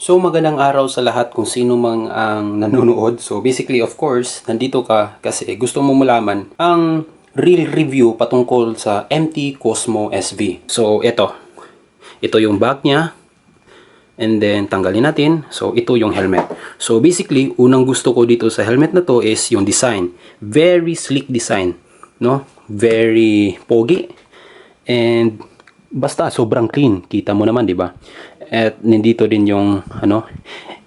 So magandang araw sa lahat kung sino mang ang nanonood. So basically of course, nandito ka kasi gusto mo malaman ang real review patungkol sa MT Cosmo SV. So ito yung bag niya. And then tanggalin natin. So ito yung helmet. So basically, unang gusto ko dito sa helmet na to is yung design. Very sleek design, no? Very pogi. And basta sobrang clean. Kita mo naman, 'di ba? At nandito din yung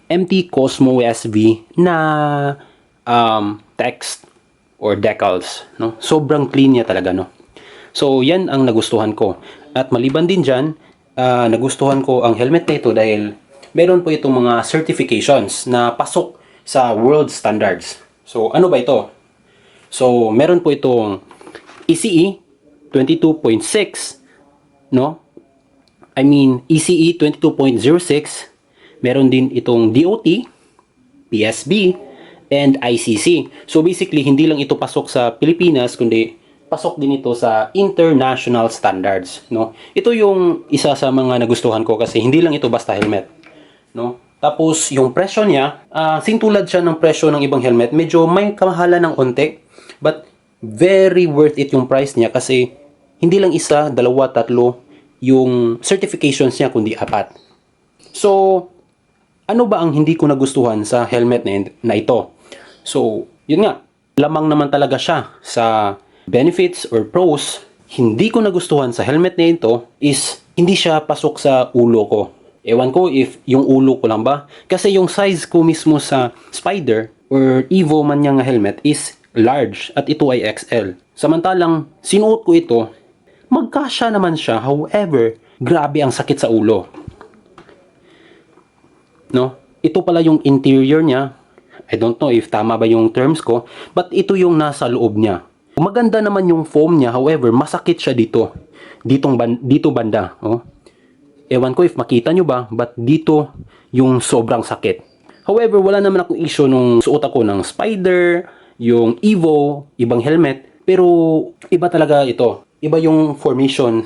MT Cosmo SV na text or decals, no? Sobrang clean niya talaga, no? So yan ang nagustuhan ko. At maliban din diyan, nagustuhan ko ang helmet na ito dahil meron po itong mga certifications na pasok sa world standards. So ano ba ito? So meron po itong ECE 22.6, no? I mean ECE 22.06. Meron din itong DOT, PSB, and ICC. So basically hindi lang ito pasok sa Pilipinas kundi pasok din ito sa international standards, no? Ito yung isa sa mga nagustuhan ko kasi hindi lang ito basta helmet, no? Tapos yung presyo niya, singtulad siya ng presyo ng ibang helmet, medyo may kamahalan ng onte, but very worth it yung price niya kasi hindi lang isa, dalawa, tatlo yung certifications niya kundi 4. So ano ba ang hindi ko nagustuhan sa helmet na ito? So yun nga, lamang naman talaga siya sa benefits or pros. Hindi ko nagustuhan sa helmet na ito is hindi siya pasok sa ulo ko. Ewan ko if yung ulo ko lang ba. Kasi yung size ko mismo sa Spider or Evo man niyang helmet is large at ito ay XL. Samantalang sinuot ko ito, magkasya naman siya. However, grabe ang sakit sa ulo. No? Ito pala yung interior niya. I don't know if tama ba yung terms ko, but ito yung nasa loob niya. Maganda naman yung foam niya, however, masakit siya dito. Dito banda, oh. Ewan ko if makita nyo ba, but dito yung sobrang sakit. However, wala naman akong issue nung suot ako ng Spider, yung Evo, ibang helmet, pero iba talaga ito. Iba yung formation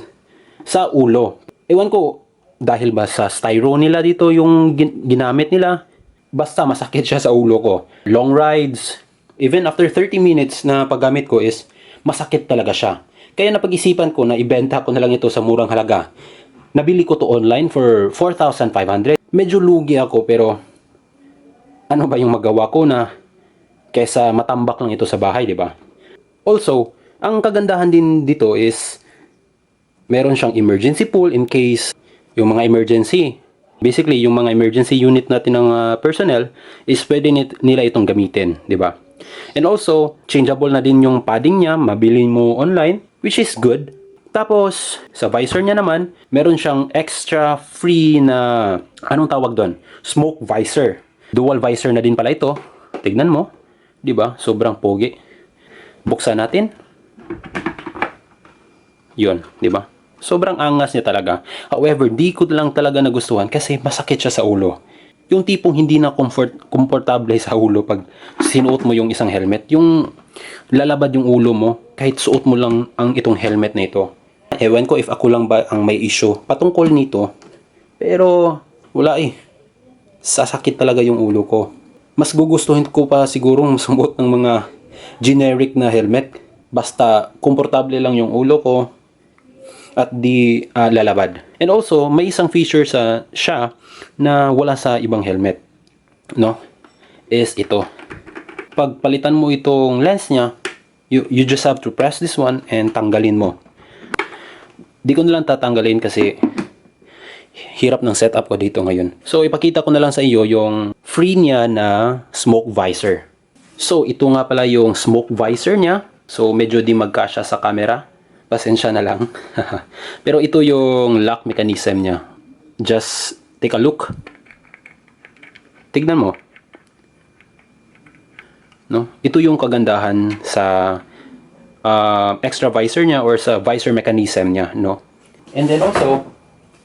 sa ulo. Ewan ko, dahil ba sa styro nila dito yung ginamit nila, basta masakit siya sa ulo ko. Long rides, even after 30 minutes na paggamit ko is masakit talaga siya. Kaya napag-isipan ko na ibenta ko na lang ito sa murang halaga. Nabili ko to online for 4,500. Medyo lugi ako pero ano ba yung magawa ko na kesa matambak lang ito sa bahay, di ba? Also, ang kagandahan din dito is meron siyang emergency pool in case yung mga emergency. Basically, yung mga emergency unit natin ng personnel is pwede nila itong gamitin, di ba? And also, changeable na din yung padding niya, mabili mo online, which is good. Tapos, sa visor niya naman, meron siyang extra free na, anong tawag doon? Smoke visor. Dual visor na din pala ito. Tignan mo, di ba? Sobrang pogi. Buksan natin. Yun, di ba? Sobrang angas niya talaga. However, di ko lang talaga nagustuhan kasi masakit siya sa ulo. Yung tipong hindi na komportable sa ulo pag sinuot mo yung isang helmet. Yung lalabad yung ulo mo kahit suot mo lang ang itong helmet na ito. Ewan ko if ako lang ba ang may issue patungkol nito. Pero wala eh. Sasakit talaga yung ulo ko. Mas gugustuhin ko pa sigurong sumuot ng mga generic na helmet. Basta komportable lang yung ulo ko at di lalabad. And also, may isang feature siya na wala sa ibang helmet, no? Is ito. Pag palitan mo itong lens niya, you just have to press this one and tanggalin mo. Di ko na lang tatanggalin kasi hirap ng setup ko dito ngayon. So, ipakita ko na lang sa iyo yung free niya na smoke visor. So, ito nga pala yung smoke visor niya. So, medyo di magkasya sa camera. Pasensya na lang. Pero ito yung lock mechanism niya. Just take a look. Tignan mo. No? Ito yung kagandahan sa extra visor niya or sa visor mechanism niya, no? And then also,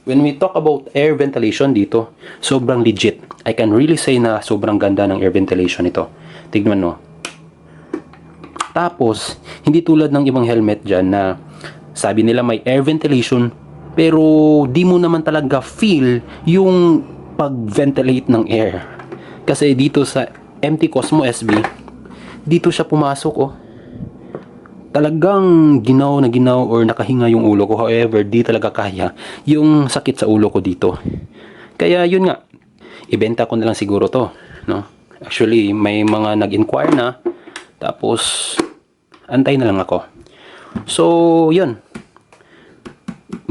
when we talk about air ventilation dito, sobrang legit. I can really say na sobrang ganda ng air ventilation ito. Tignan mo. Tapos, hindi tulad ng ibang helmet dyan na sabi nila may air ventilation pero di mo naman talaga feel yung pag-ventilate ng air. Kasi dito sa MT Cosmo SB, dito siya pumasok, oh. Talagang ginaw na ginaw or nakahinga yung ulo ko. However, di talaga kaya yung sakit sa ulo ko dito. Kaya yun nga, ibenta ko na lang siguro to, no? Actually, may mga nag-inquire na, tapos antay na lang ako. So, yun.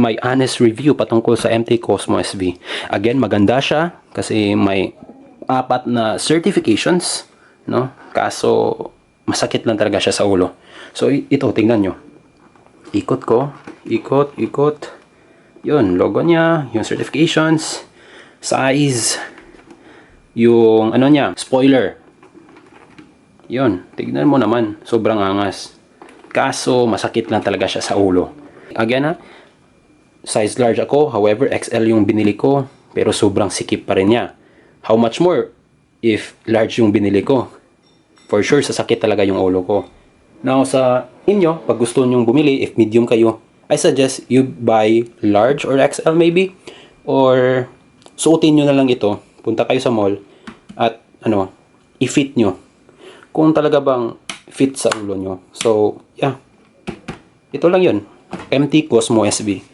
My honest review patungkol sa MT Cosmo SB. Again, maganda siya kasi may 4 na certifications, no? Kaso masakit lang talaga siya sa ulo. So ito, tingnan nyo. Ikot ko, ikot. Yun, logo niya, yung certifications, size, yung ano niya, spoiler. Yun, tignan mo naman, sobrang angas. Kaso masakit lang talaga siya sa ulo. Again ha, size large ako, however XL yung binili ko, pero sobrang sikip pa rin niya. How much more if large yung binili ko? For sure, sasakit talaga yung ulo ko. Now, sa inyo, pag gusto nyong bumili, if medium kayo, I suggest you buy large or XL maybe. Or, suotin nyo na lang ito. Punta kayo sa mall at, i-fit nyo. Kung talaga bang fit sa ulo nyo. So, yeah. Ito lang yun. MT Cosmo SB.